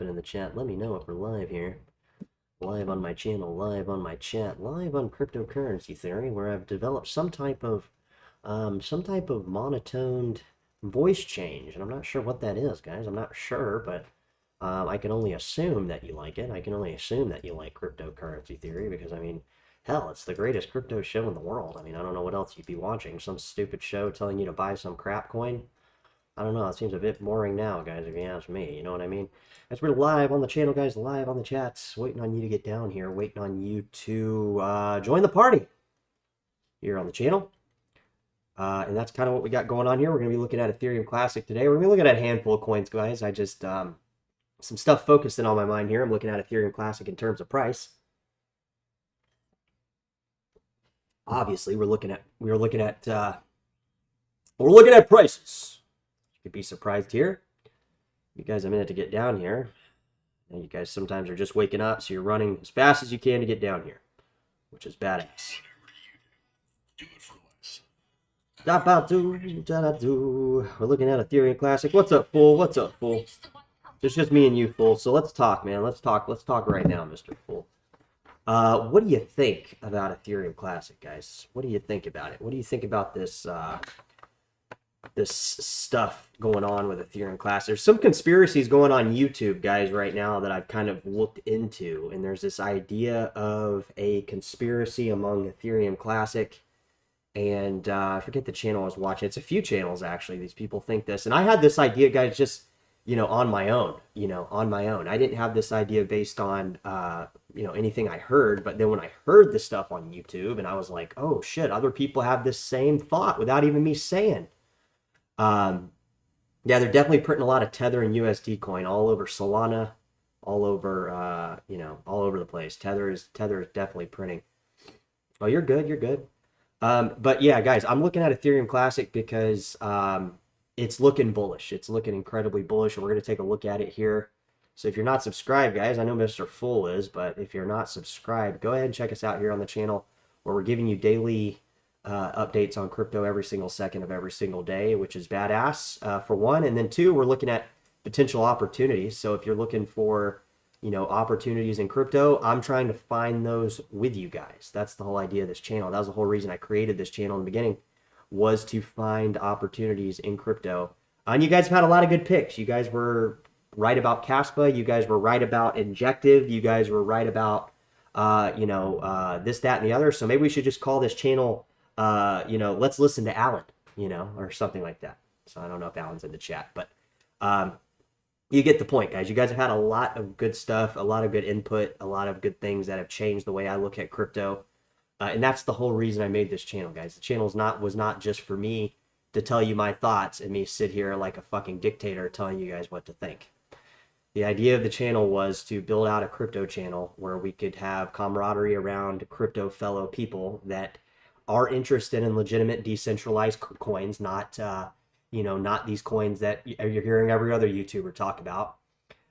Put in the chat. Let me know if we're live here. Live on my channel, live on my chat, live on cryptocurrency theory, where I've developed some type of monotoned voice change, and I'm not sure what that is, guys. I'm not sure, but I can only assume that you like it. I can only assume that you like cryptocurrency theory because, I mean, hell, it's the greatest crypto show in the world. I mean, I don't know what else you'd be watching. Some stupid show telling you to buy some crap coin. I don't know. It seems a bit boring now, guys, if you ask me. You know what I mean? As we're live on the channel, guys, live on the chats, waiting on you to get down here, waiting on you to join the party here on the channel. And that's kind of what we got going on here. We're going to be looking at Ethereum Classic today. We're going to be looking at a handful of coins, guys. I just, some stuff focusing on my mind here. I'm looking at Ethereum Classic in terms of price. Obviously, we're looking at prices. You could be surprised here. You guys a minute to get down here. And you guys sometimes are just waking up, so you're running as fast as you can to get down here, which is badass. We're looking at Ethereum Classic. What's up, fool? What's up, fool? It's just me and you, fool. So let's talk, man. Let's talk right now, Mr. Fool. What do you think about Ethereum Classic, guys? What do you think about it? What do you think about this this stuff going on with Ethereum Classic? There's some conspiracies going on YouTube, guys, right now that I've kind of looked into, and there's this idea of a conspiracy among Ethereum Classic, and I forget the channel I was watching. It's a few channels, actually. These people think this, and I had this idea, guys, just, you know, on my own, I didn't have this idea based on, you know, anything I heard, but then when I heard this stuff on YouTube, and I was like, oh, shit, other people have this same thought without even me saying. Yeah, they're definitely printing a lot of Tether and USD coin all over Solana, all over, you know, all over the place. Tether is definitely printing. Oh, you're good. You're good. But yeah, guys, I'm looking at Ethereum Classic because, it's looking bullish. It's looking incredibly bullish, and we're going to take a look at it here. So if you're not subscribed, guys, I know Mr. Fool is, but if you're not subscribed, go ahead and check us out here on the channel, where we're giving you daily updates on crypto every single second of every single day, which is badass, for one. And then two, we're looking at potential opportunities. So if you're looking for, you know, opportunities in crypto, I'm trying to find those with you guys. That's the whole idea of this channel. That was the whole reason I created this channel in the beginning, was to find opportunities in crypto. And you guys have had a lot of good picks. You guys were right about Caspa. You guys were right about Injective. You guys were right about, you know, this, that, and the other. So maybe we should just call this channel, you know, let's listen to Alan, you know, or something like that. So I don't know if Alan's in the chat, but you get the point, guys. You guys have had a lot of good stuff, a lot of good input, a lot of good things that have changed the way I look at crypto. And that's the whole reason I made this channel, guys. The channel was not just for me to tell you my thoughts and me sit here like a fucking dictator telling you guys what to think. The idea of the channel was to build out a crypto channel where we could have camaraderie around crypto fellow people that are interested in legitimate decentralized coins, not, you know, not these coins that you're hearing every other YouTuber talk about.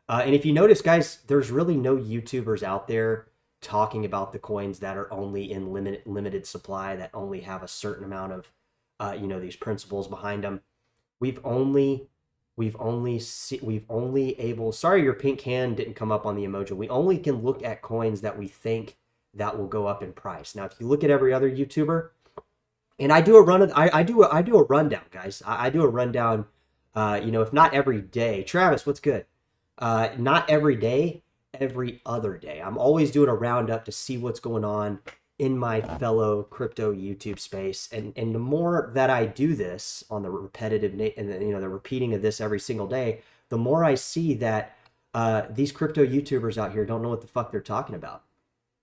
And if you notice, guys, there's really no YouTubers out there talking about the coins that are only in limited supply, that only have a certain amount of, you know, these principles behind them. We've only able, sorry, your pink hand didn't come up on the emoji. We only can look at coins that we think that will go up in price. Now, if you look at every other YouTuber, and I do a run of, I do a rundown, guys. I do a rundown, you know, if not every day. Travis, what's good? Not every day, every other day. I'm always doing a roundup to see what's going on in my fellow crypto YouTube space. And the more that I do this on the repetitive, and you know, the repeating of this every single day, the more I see that these crypto YouTubers out here don't know what the fuck they're talking about.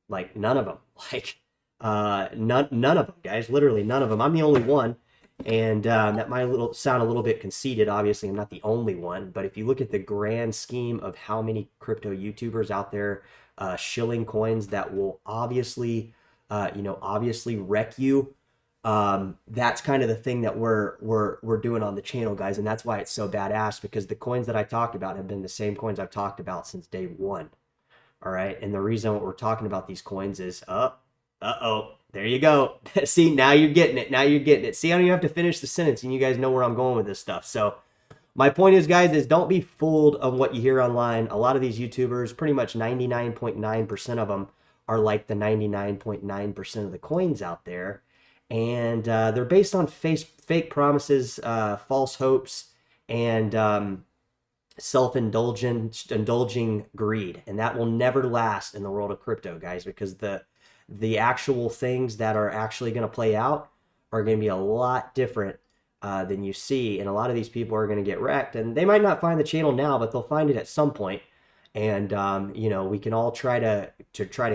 Like, none of them. Like, none of them, guys. Literally none of them. I'm the only one. And that might sound a little bit conceited. Obviously, I'm not the only one. But if you look at the grand scheme of how many crypto YouTubers out there shilling coins that will obviously, you know, obviously wreck you, that's kind of the thing that we're doing on the channel, guys. And that's why it's so badass, because the coins that I talked about have been the same coins I've talked about since day one. All right. And the reason we're talking about these coins is, uh-oh. There you go. See, now you're getting it. Now you're getting it. See, I don't even have to finish the sentence, and you guys know where I'm going with this stuff. So My point is, guys, is don't be fooled of what you hear online. A lot of these YouTubers, pretty much 99.9% of them, are like the 99.9% of the coins out there. And they're based on fake promises, false hopes, and indulging greed. And that will never last in the world of crypto, guys, because the actual things that are actually going to play out are going to be a lot different than you see. And a lot of these people are going to get wrecked. And they might not find the channel now, but they'll find it at some point. And, you know, we can all try to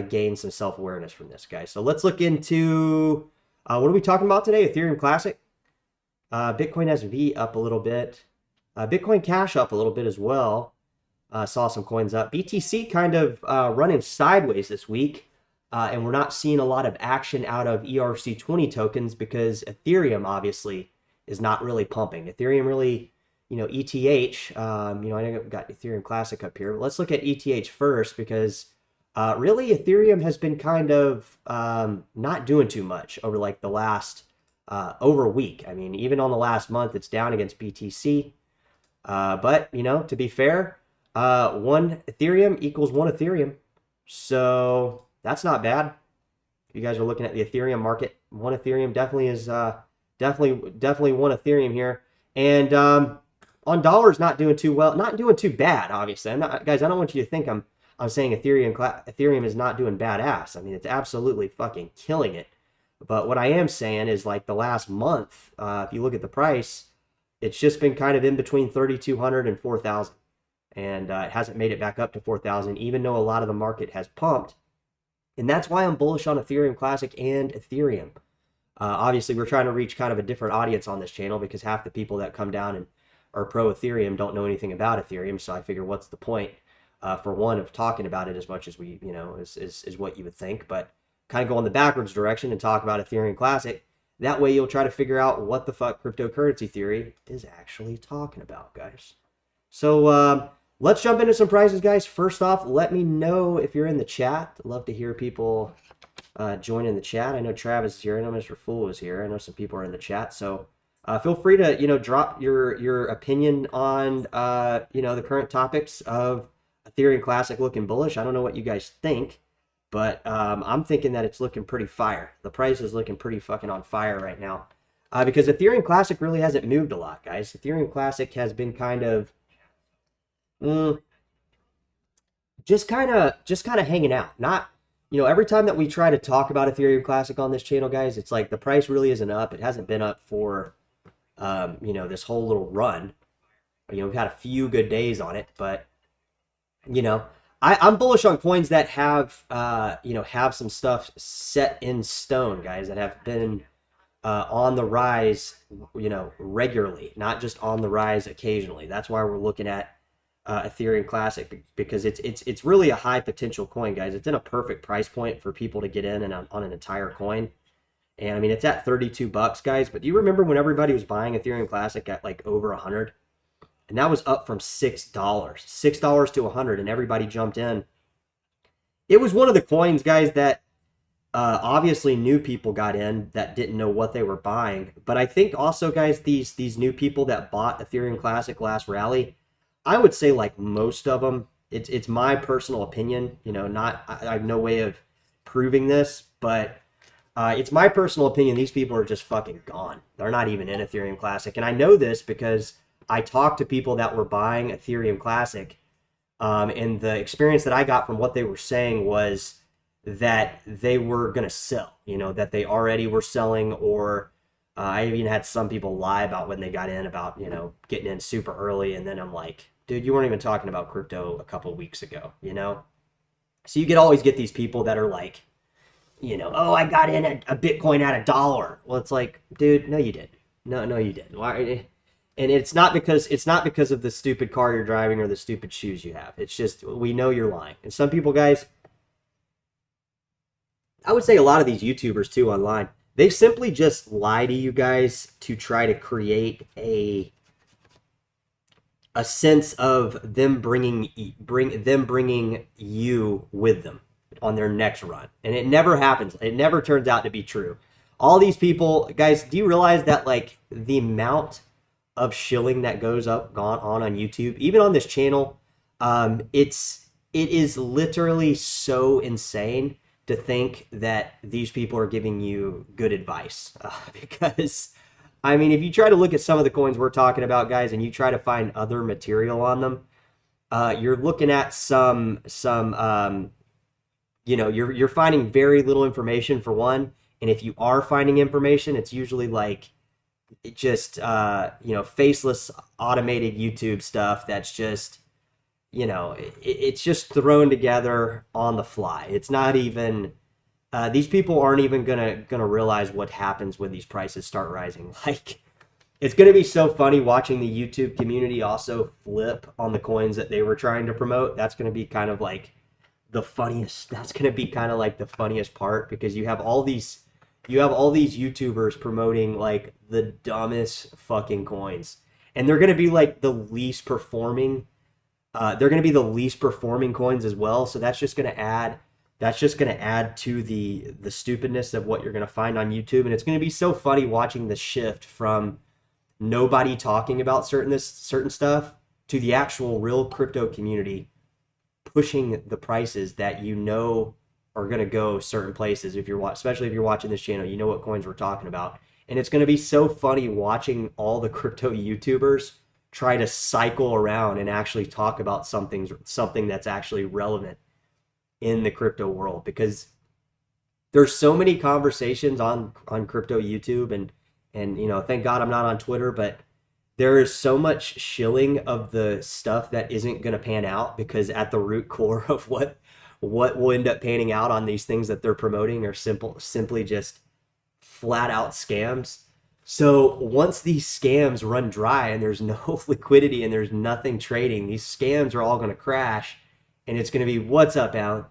gain some self-awareness from this, guys. So let's look into, what are we talking about today? Ethereum Classic. Bitcoin SV up a little bit. Bitcoin Cash up a little bit as well. Saw some coins up. BTC kind of running sideways this week. And we're not seeing a lot of action out of ERC20 tokens because Ethereum obviously is not really pumping. Ethereum really, you know, ETH, you know, I know I've got Ethereum Classic up here, but let's look at ETH first because really Ethereum has been kind of not doing too much over like the last, over a week. I mean, even on the last month, it's down against BTC. But, you know, to be fair, one Ethereum equals one Ethereum. So that's not bad. If you guys are looking at the Ethereum market, one Ethereum definitely is definitely one Ethereum here. And on dollars, not doing too well, not doing too bad. Obviously, I'm not, guys. I don't want you to think I'm saying Ethereum is not doing badass. I mean, it's absolutely fucking killing it. But what I am saying is like the last month, if you look at the price, it's just been kind of in between 3,200 and 4,000, and it hasn't made it back up to 4,000, even though a lot of the market has pumped. And that's why I'm bullish on Ethereum Classic and Ethereum. Obviously, we're trying to reach kind of a different audience on this channel because half the people that come down and are pro Ethereum don't know anything about Ethereum. So I figure, what's the point, for one, of talking about it as much as we, you know, is what you would think. But kind of go in the backwards direction and talk about Ethereum Classic. That way, you'll try to figure out what the fuck cryptocurrency theory is actually talking about, guys. So let's jump into some prices, guys. First off, let me know if you're in the chat. I'd love to hear people join in the chat. I know Travis is here. I know Mr. Fool is here. I know some people are in the chat. So feel free to, you know, drop your opinion on, you know, the current topics of Ethereum Classic looking bullish. I don't know what you guys think, but I'm thinking that it's looking pretty fire. The price is looking pretty fucking on fire right now because Ethereum Classic really hasn't moved a lot, guys. Ethereum Classic has been kind of just kind of hanging out. Not, you know, every time that we try to talk about Ethereum Classic on this channel, guys, it's like the price really isn't up. It hasn't been up for, you know, this whole little run. You know, we've had a few good days on it, but, you know, I'm bullish on coins that have, you know, have some stuff set in stone, guys, that have been on the rise, you know, regularly, not just on the rise occasionally. That's why we're looking at Ethereum Classic, because it's really a high potential coin, guys. It's in a perfect price point for people to get in and on an entire coin. And I mean, it's at 32 bucks, guys. But do you remember when everybody was buying Ethereum Classic at like over 100? And that was up from $6 to 100, and everybody jumped in. It was one of the coins, guys, that obviously new people got in that didn't know what they were buying. But I think also, guys, these new people that bought Ethereum Classic last rally, I would say like most of them, it's my personal opinion, you know, not, I have no way of proving this, but it's my personal opinion. These people are just fucking gone. They're not even in Ethereum Classic. And I know this because I talked to people that were buying Ethereum Classic, and the experience that I got from what they were saying was that they were going to sell, you know, that they already were selling, or I even had some people lie about when they got in, about, you know, getting in super early. And then I'm like, dude, you weren't even talking about crypto a couple weeks ago, you know? So you always get these people that are like, you know, oh, I got in a Bitcoin at $1. Well, it's like, dude, no, you didn't. No, you didn't. Why? And it's not because of the stupid car you're driving or the stupid shoes you have. It's just, we know you're lying. And some people, guys, I would say a lot of these YouTubers too online, they simply just lie to you guys to try to create a sense of them bringing you with them on their next run. And it never happens. It never turns out to be true. All these people, guys, do you realize that like the amount of shilling that goes up gone on YouTube, even on this channel. It is literally so insane to think that these people are giving you good advice, because I mean, if you try to look at some of the coins we're talking about, guys, and you try to find other material on them, you're looking at you're finding very little information for one, and if you are finding information, it's usually like it just faceless automated YouTube stuff that's just it's just thrown together on the fly. It's not even these people aren't even gonna realize what happens when these prices start rising. Like, it's gonna be so funny watching the YouTube community also flip on the coins that they were trying to promote. That's gonna be kind of like the funniest. That's gonna be kind of like the funniest part, because you have all these YouTubers promoting like the dumbest fucking coins, and they're gonna be like the least performing. They're gonna be the least performing coins as well. So that's just gonna add. That's just gonna add to the stupidness of what you're gonna find on YouTube, and it's gonna be so funny watching the shift from nobody talking about certain stuff to the actual real crypto community pushing the prices that are going to go certain places. Especially if you're watching this channel, you know what coins we're talking about. And it's going to be so funny watching all the crypto YouTubers try to cycle around and actually talk about something that's actually relevant in the crypto world, because there's so many conversations on crypto YouTube, and thank God I'm not on Twitter, but there is so much shilling of the stuff that isn't going to pan out, because at the root core of what will end up panning out on these things that they're promoting are simply just flat out scams. So once these scams run dry and there's no liquidity and there's nothing trading, these scams are all going to crash, and it's going to be, what's up, Alan?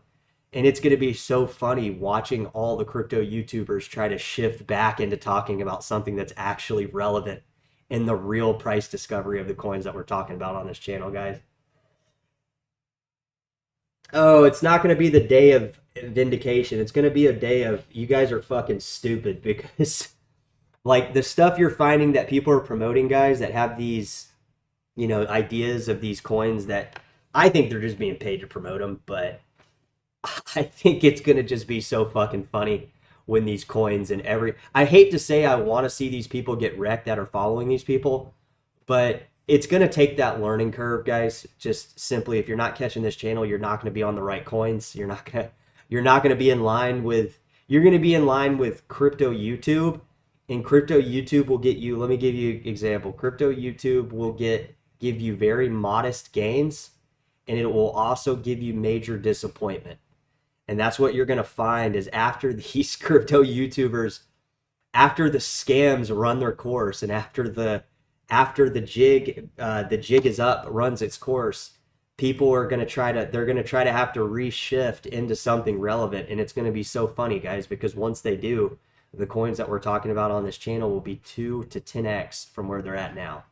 And it's going to be so funny watching all the crypto YouTubers try to shift back into talking about something that's actually relevant in the real price discovery of the coins that we're talking about on this channel, guys. Oh, it's not going to be the day of vindication. It's going to be a day of, you guys are fucking stupid, because like the stuff you're finding that people are promoting, guys, that have these, ideas of these coins that I think they're just being paid to promote them, but I think it's going to just be so fucking funny when these coins I hate to say I want to see these people get wrecked that are following these people, but it's going to take that learning curve, guys. Just simply, if you're not catching this channel, you're not going to be on the right coins. You're not going to be in line with, you're going to be in line with crypto YouTube, and crypto YouTube will get you, let me give you an example. Crypto YouTube will give you very modest gains, and it will also give you major disappointment. And that's what you're going to find is after these crypto YouTubers, after the scams run their course, and after the jig is up, runs its course, people are going to they're going to try to have to reshift into something relevant. And it's going to be so funny, guys, because once they do, the coins that we're talking about on this channel will be 2 to 10x from where they're at now.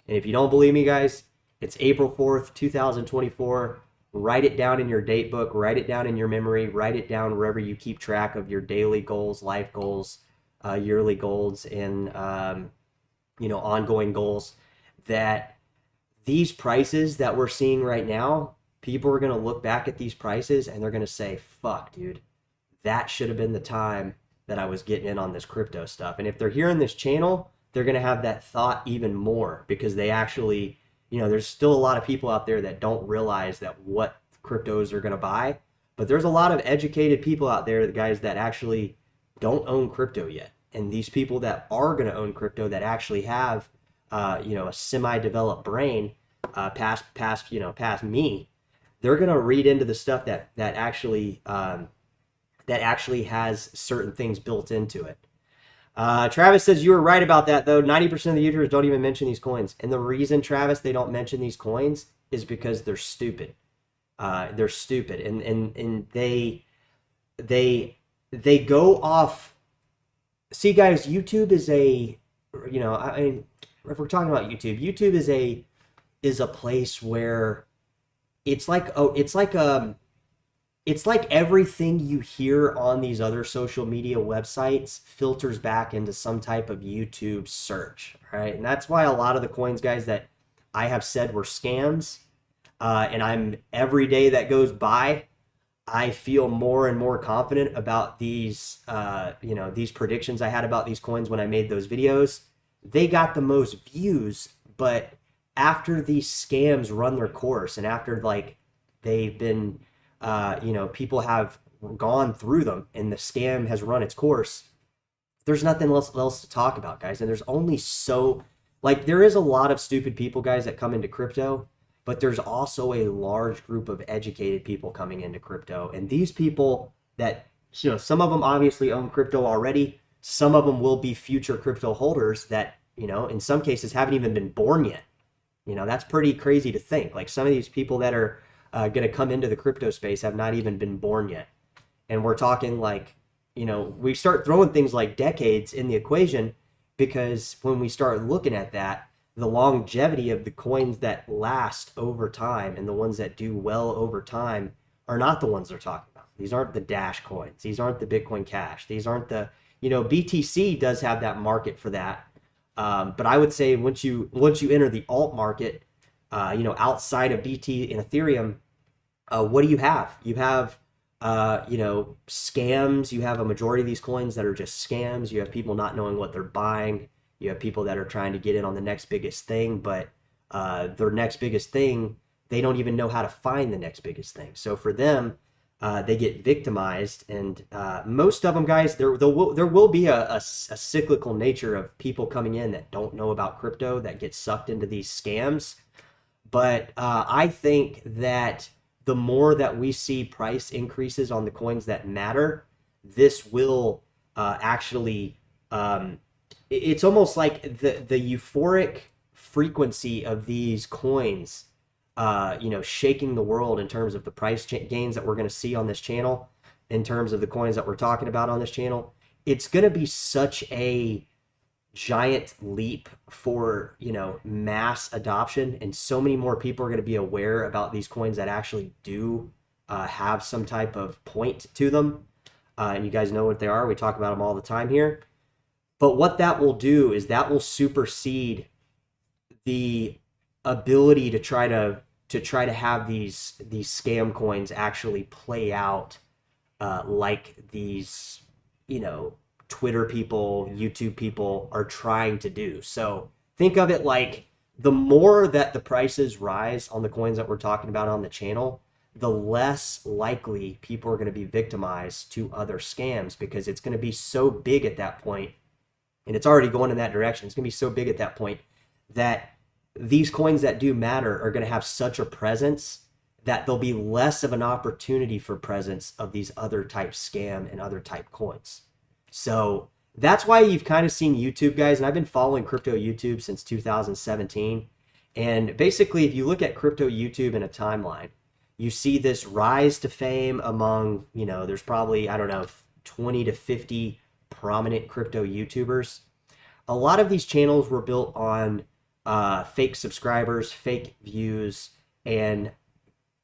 And if you don't believe me, guys, it's April 4th, 2024. Write it down in your date book, write it down in your memory, write it down wherever you keep track of your daily goals, life goals, yearly goals, and ongoing goals, that these prices that we're seeing right now, people are going to look back at these prices and they're going to say, fuck, dude, that should have been the time that I was getting in on this crypto stuff. And if they're here in this channel, they're going to have that thought even more, because they actually, there's still a lot of people out there that don't realize that what cryptos are going to buy. But there's a lot of educated people out there, guys, that actually don't own crypto yet. And these people that are going to own crypto, that actually have, a semi-developed brain, past me, they're going to read into the stuff that actually has certain things built into it. Travis says you were right about that, though. 90% of the YouTubers don't even mention these coins. And the reason, Travis, they don't mention these coins is because they're stupid. They're stupid. And they go off. See, guys, YouTube is if we're talking about YouTube is a place where it's like it's like everything you hear on these other social media websites filters back into some type of YouTube search, right? And that's why a lot of the coins, guys, that I have said were scams, and I'm every day that goes by, I feel more and more confident about these, these predictions I had about these coins when I made those videos. They got the most views, but after these scams run their course and after like they've been, people have gone through them and the scam has run its course, there's nothing else to talk about, guys. And there's only so, like, there is a lot of stupid people, guys, that come into crypto, but there's also a large group of educated people coming into crypto. And these people that, some of them obviously own crypto already. Some of them will be future crypto holders that, in some cases haven't even been born yet. That's pretty crazy to think. Like some of these people that are going to come into the crypto space have not even been born yet. And we're talking like, we start throwing things like decades in the equation because when we start looking at that, the longevity of the coins that last over time and the ones that do well over time are not the ones they're talking about. These aren't the Dash coins. These aren't the Bitcoin Cash. These aren't the, BTC does have that market for that. But I would say once you enter the alt market, outside of BT and Ethereum, what do you have? You have, scams. You have a majority of these coins that are just scams. You have people not knowing what they're buying. You have people that are trying to get in on the next biggest thing, but their next biggest thing, they don't even know how to find the next biggest thing. So for them, they get victimized, and most of them, guys, there will be a cyclical nature of people coming in that don't know about crypto that get sucked into these scams. But I think that the more that we see price increases on the coins that matter, this will actually, it's almost like the euphoric frequency of these coins, shaking the world in terms of the price gains that we're going to see on this channel, in terms of the coins that we're talking about on this channel. It's going to be such a giant leap for, mass adoption, and so many more people are going to be aware about these coins that actually do have some type of point to them. And you guys know what they are. We talk about them all the time here. But what that will do is that will supersede the ability to try to have these scam coins actually play out like these, Twitter people, YouTube people are trying to do. So think of it like the more that the prices rise on the coins that we're talking about on the channel, the less likely people are going to be victimized to other scams, because it's going to be so big at that point, and it's already going in that direction. It's going to be so big at that point that these coins that do matter are going to have such a presence that there'll be less of an opportunity for presence of these other type scam and other type coins. So that's why you've kind of seen YouTube, guys, and I've been following crypto YouTube since 2017. And basically, if you look at crypto YouTube in a timeline, you see this rise to fame among, there's probably, 20 to 50 prominent crypto YouTubers. A lot of these channels were built on fake subscribers, fake views, and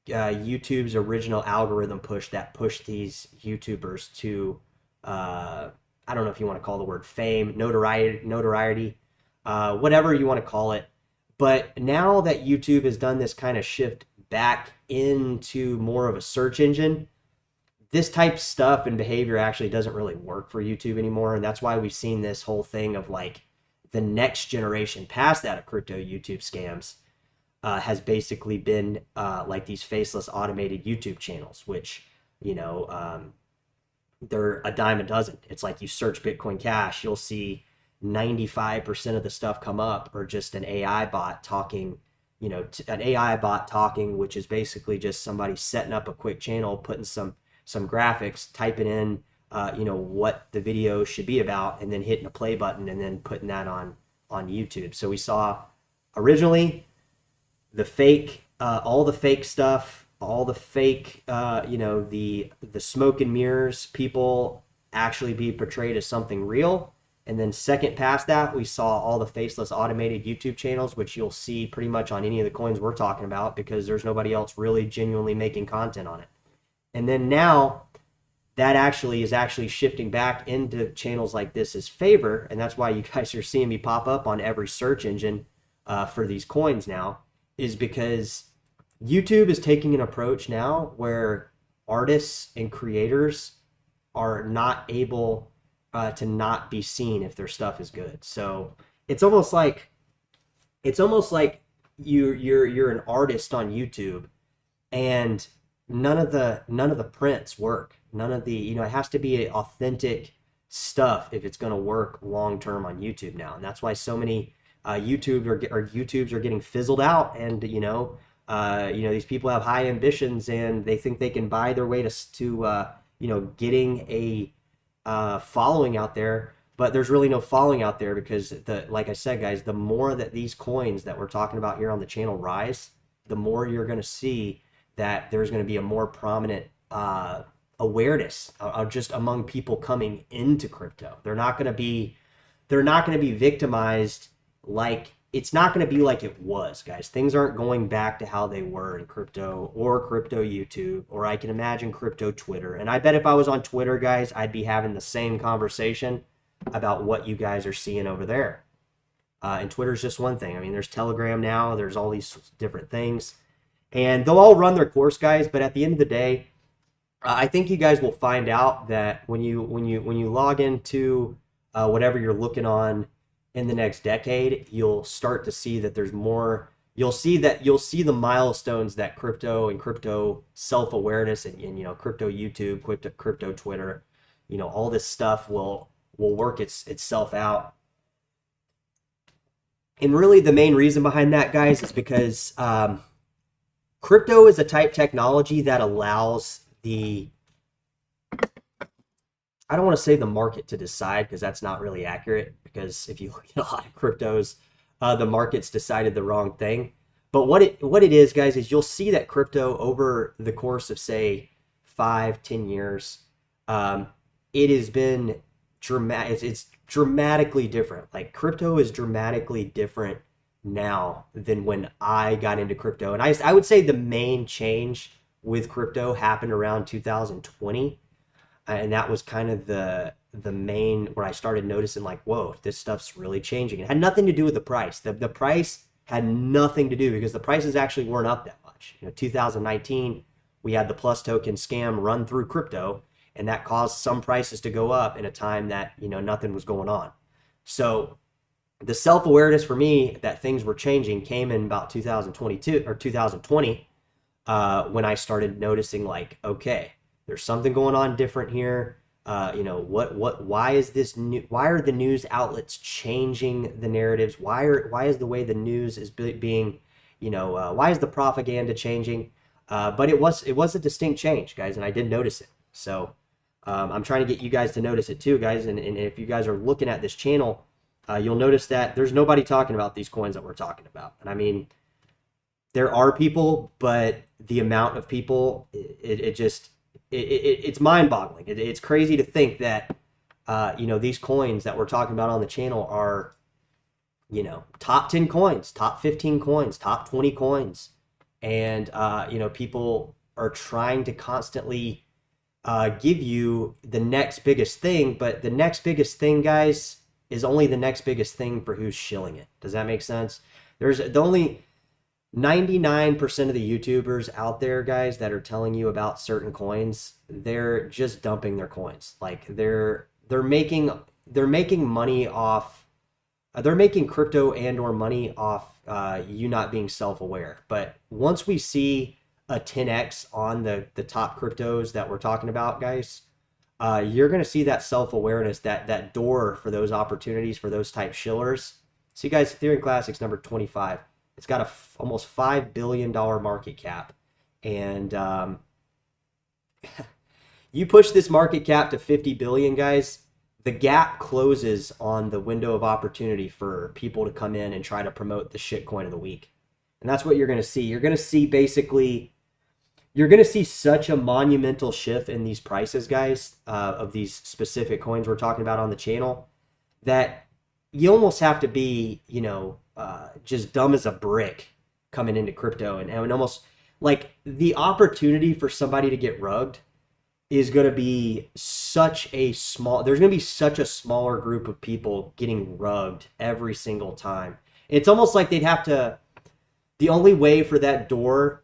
YouTube's original algorithm push that pushed these YouTubers to, I don't know if you want to call the word fame, notoriety, whatever you want to call it. But now that YouTube has done this kind of shift back into more of a search engine, this type of stuff and behavior actually doesn't really work for YouTube anymore. And that's why we've seen this whole thing of like the next generation past that of crypto YouTube scams has basically been like these faceless automated YouTube channels, which, they're a dime a dozen. It's like you search Bitcoin Cash, you'll see 95% of the stuff come up or just an AI bot talking, an AI bot talking, which is basically just somebody setting up a quick channel, putting some graphics, typing in, what the video should be about, and then hitting a play button and then putting that on YouTube. So we saw originally the fake, all the fake stuff, all the fake, the smoke and mirrors, people actually be portrayed as something real. And then second past that, we saw all the faceless automated YouTube channels, which you'll see pretty much on any of the coins we're talking about, because there's nobody else really genuinely making content on it. And then now that actually is actually shifting back into channels like this as favor. And that's why you guys are seeing me pop up on every search engine for these coins now, is because YouTube is taking an approach now where artists and creators are not able to not be seen if their stuff is good. So it's almost like you're an artist on YouTube, and none of the prints work. None of the, it has to be authentic stuff if it's going to work long term on YouTube now. And that's why so many YouTubes are getting fizzled out. And these people have high ambitions and they think they can buy their way to getting a following out there. But there's really no following out there, because like I said, guys, the more that these coins that we're talking about here on the channel rise, the more you're going to see that there's going to be a more prominent awareness just among people coming into crypto. They're not going to be victimized. Like, it's not going to be like it was, guys. Things aren't going back to how they were in crypto or crypto YouTube, or I can imagine crypto Twitter. And I bet if I was on Twitter, guys, I'd be having the same conversation about what you guys are seeing over there. And Twitter's just one thing. I mean, there's Telegram now. There's all these different things. And they'll all run their course, guys. But at the end of the day, I think you guys will find out that when you log into whatever you're looking on in the next decade, you'll start to see that there's more. You'll see the milestones that crypto and crypto self-awareness and crypto YouTube, crypto Twitter, all this stuff will work itself out. And really the main reason behind that, guys, is because crypto is a type technology that allows I don't want to say the market to decide, because that's not really accurate, because if you look at a lot of cryptos, the market's decided the wrong thing. But what it is, guys, is you'll see that crypto over the course of, say, 5-10 years, it has been dramatic. It's dramatically different. Like, crypto is dramatically different now than when I got into crypto. And I would say the main change with crypto happened around 2020. And that was kind of the main where I started noticing, like, whoa, this stuff's really changing. It had nothing to do with the price. The price had nothing to do, because the prices actually weren't up that much. 2019, we had the Plus token scam run through crypto, and that caused some prices to go up in a time that nothing was going on. So the self-awareness for me that things were changing came in about 2022 or 2020, when I started noticing, like, okay, there's something going on different here. Why is this new? Why are the news outlets changing the narratives? Why is the way the news is being, why is the propaganda changing? But it was a distinct change, guys, and I did notice it. So I'm trying to get you guys to notice it too, guys. And if you guys are looking at this channel, you'll notice that there's nobody talking about these coins that we're talking about. And I mean, there are people, but the amount of people, it's mind-boggling. It's crazy to think that these coins that we're talking about on the channel are top 10 coins, top 15 coins, top 20 coins, and people are trying to constantly give you the next biggest thing. But the next biggest thing, guys, is only the next biggest thing for who's shilling it. Does that make sense? There's the only 99% of the YouTubers out there, guys, that are telling you about certain coins, they're just dumping their coins. Like, they're making money off, they're making crypto and or money off you not being self-aware. But once we see a 10x on the top cryptos that we're talking about, guys, you're going to see that self-awareness, that door for those opportunities for those type shillers. See, guys, Ethereum Classic's number 25. It's got almost $5 billion market cap. And you push this market cap to 50 billion, guys, the gap closes on the window of opportunity for people to come in and try to promote the shitcoin of the week. And that's what you're going to see. You're going to see such a monumental shift in these prices, guys, of these specific coins we're talking about on the channel, that you almost have to be, just dumb as a brick coming into crypto and almost like the opportunity for somebody to get rugged is going to be such a small, there's going to be such a smaller group of people getting rugged every single time. It's almost like they'd have to, the only way for that door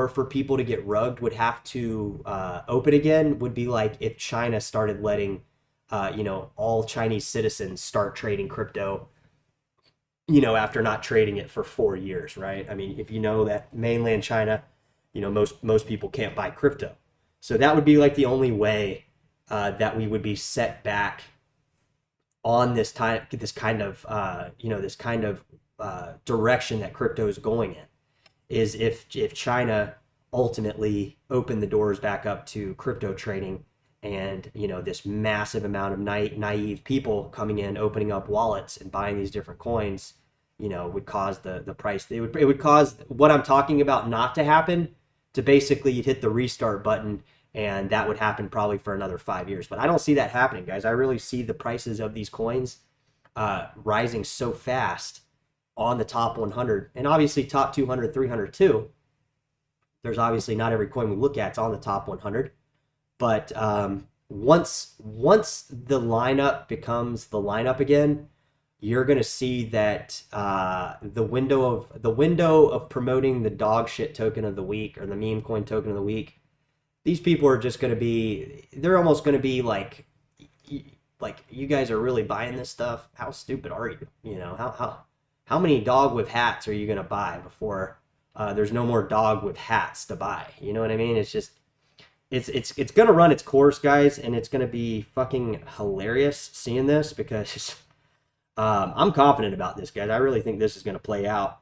for people to get rugged would have to open again would be like if China started letting all Chinese citizens start trading crypto, after not trading it for 4 years, right? I mean, if you know that mainland China, most people can't buy crypto. So that would be like the only way that we would be set back on this kind of direction that crypto is going in, is if China ultimately opened the doors back up to crypto trading, and this massive amount of naive people coming in, opening up wallets and buying these different coins, would cause the price. It would cause what I'm talking about not to happen. To basically, you'd hit the restart button, and that would happen probably for another 5 years. But I don't see that happening, guys. I really see the prices of these coins rising so fast on the top 100, and obviously top 200, 300 too. There's obviously not every coin we look at is on the top 100, but once the lineup becomes the lineup again, you're going to see that the window of promoting the dog shit token of the week or the meme coin token of the week, these people are just going to be, they're almost going to be like, you guys are really buying this stuff? How stupid are you? How many dog with hats are you going to buy before there's no more dog with hats to buy? You know what I mean? It's just, it's going to run its course, guys, and it's going to be fucking hilarious seeing this, because I'm confident about this, guys. I really think this is going to play out.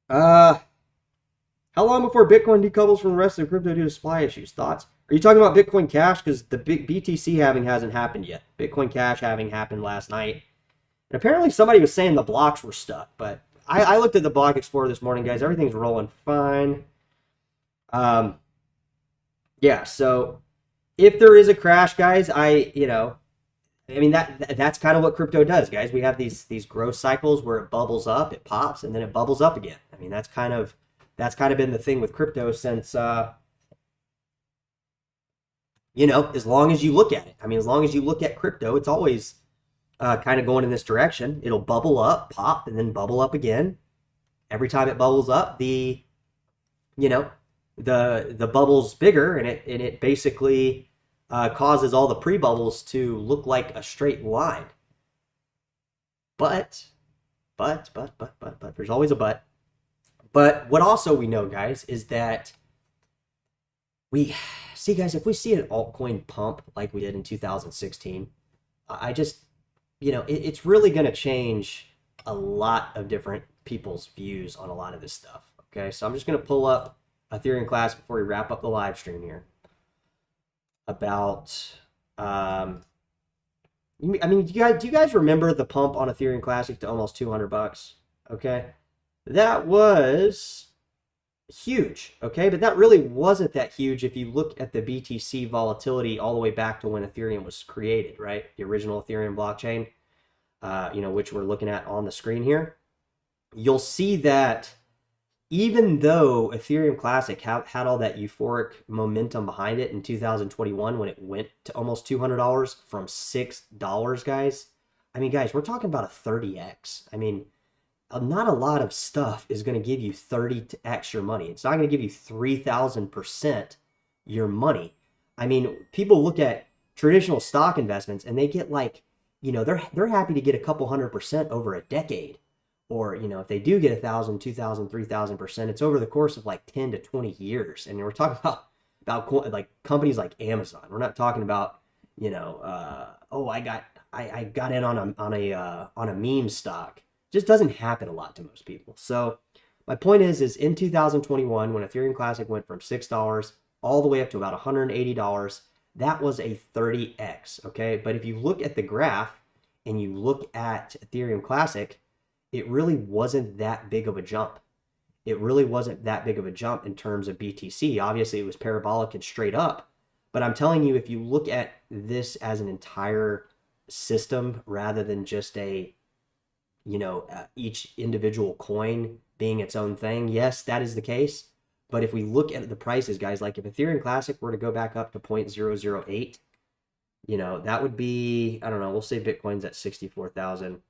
How long before Bitcoin decouples from the rest of the crypto due to supply issues? Thoughts? Are you talking about Bitcoin Cash? Because the big BTC halving hasn't happened yet. Bitcoin Cash halving happened last night. And apparently somebody was saying the blocks were stuck. But I looked at the Block Explorer this morning, guys. Everything's rolling fine. Yeah, so if there is a crash, guys, that's kind of what crypto does, guys. We have these growth cycles where it bubbles up, it pops, and then it bubbles up again. I mean, that's kind of been the thing with crypto since as long as you look at it. I mean, as long as you look at crypto, it's always kind of going in this direction. It'll bubble up, pop, and then bubble up again. Every time it bubbles up, the bubble's bigger, and it basically causes all the pre-bubbles to look like a straight line. But there's always a but. But what also we know, guys, is that we see, guys, if we see an altcoin pump like we did in 2016, I just, it's really going to change a lot of different people's views on a lot of this stuff. Okay, so I'm just going to pull up Ethereum Classic before we wrap up the live stream here. About, do you guys remember the pump on Ethereum Classic to almost $200? Okay, that was huge. Okay, but that really wasn't that huge if you look at the BTC volatility all the way back to when Ethereum was created, right? The original Ethereum blockchain, which we're looking at on the screen here. You'll see that even though Ethereum Classic had all that euphoric momentum behind it in 2021 when it went to almost $200 from $6, guys. I mean, guys, we're talking about a 30x. I mean, not a lot of stuff is going to give you 30x your money. It's not going to give you 3,000% your money. I mean, people look at traditional stock investments and they get like, they're happy to get a couple 100% over a decade. Or, if they do get 1,000, 2,000, 3,000%, it's over the course of like 10 to 20 years. And we're talking about like companies like Amazon. We're not talking about, I got in on a meme stock. It just doesn't happen a lot to most people. So my point is in 2021, when Ethereum Classic went from $6 all the way up to about $180, that was a 30x. Okay, but if you look at the graph and you look at Ethereum Classic, it really wasn't that big of a jump. It really wasn't that big of a jump in terms of BTC. Obviously, it was parabolic and straight up. But I'm telling you, if you look at this as an entire system rather than just a each individual coin being its own thing. Yes, that is the case. But if we look at the prices, guys, like if Ethereum Classic were to go back up to 0.008, that would be, I don't know, we'll say Bitcoin's at 64,000.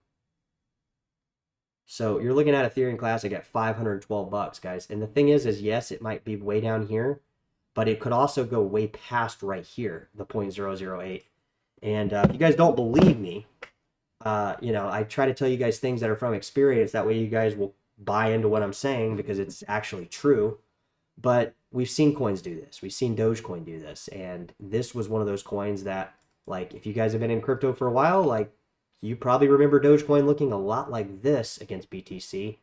So you're looking at Ethereum Classic at 512 bucks, guys. And the thing is yes, it might be way down here, but it could also go way past right here, the 0.008. And if you guys don't believe me, I try to tell you guys things that are from experience. That way you guys will buy into what I'm saying because it's actually true. But we've seen coins do this. We've seen Dogecoin do this. And this was one of those coins that, like, if you guys have been in crypto for a while, like, you probably remember Dogecoin looking a lot like this against BTC.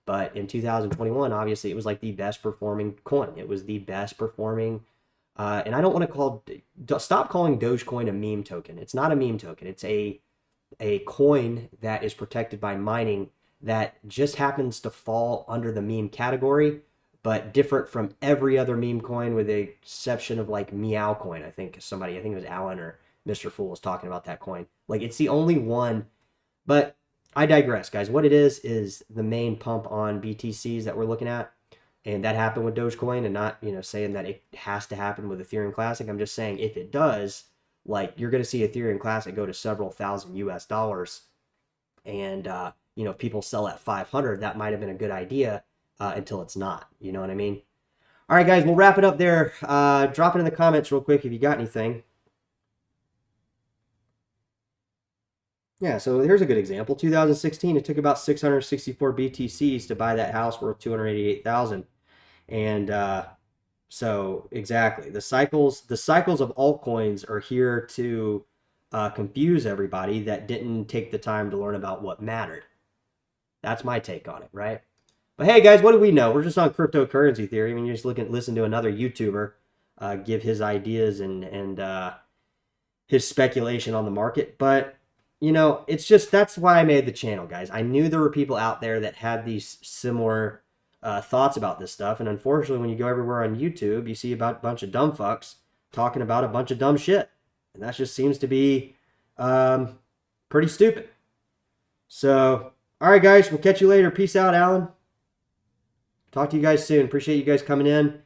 But in 2021, obviously, it was like the best performing coin. It was the best performing. And I don't want to stop calling Dogecoin a meme token. It's not a meme token. It's a coin that is protected by mining that just happens to fall under the meme category, but different from every other meme coin with the exception of like Meow Coin. I think it was Alan or Mr. Fool was talking about that coin. Like it's the only one, but I digress, guys. What it is the main pump on BTCs that we're looking at. And that happened with Dogecoin, and not, saying that it has to happen with Ethereum Classic. I'm just saying if it does, like you're going to see Ethereum Classic go to several thousand US. And, if people sell at 500, that might have been a good idea until it's not. You know what I mean? All right, guys, we'll wrap it up there. Drop it in the comments real quick if you got anything. Yeah, so here's a good example. 2016, it took about 664 BTCs to buy that house worth 288,000. And so exactly, the cycles of altcoins are here to confuse everybody that didn't take the time to learn about what mattered. That's my take on it, right? But hey, guys, what do we know? We're just on cryptocurrency theory. I mean, you're just listen to another YouTuber give his ideas and his speculation on the market. But it's just, that's why I made the channel, guys. I knew there were people out there that had these similar thoughts about this stuff. And unfortunately, when you go everywhere on YouTube, you see about a bunch of dumb fucks talking about a bunch of dumb shit. And that just seems to be pretty stupid. So, all right, guys, we'll catch you later. Peace out, Alan. Talk to you guys soon. Appreciate you guys coming in.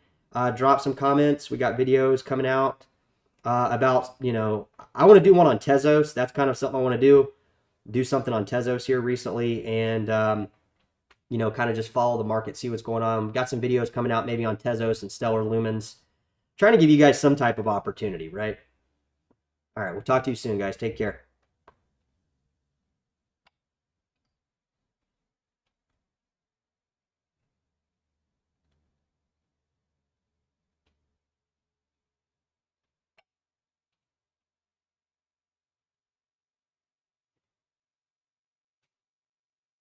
Drop some comments. We got videos coming out about, I want to do one on Tezos. That's kind of something I want to do something on Tezos here recently. And, kind of just follow the market, see what's going on. Got some videos coming out maybe on Tezos and Stellar Lumens. Trying to give you guys some type of opportunity, right? All right, we'll talk to you soon, guys. Take care.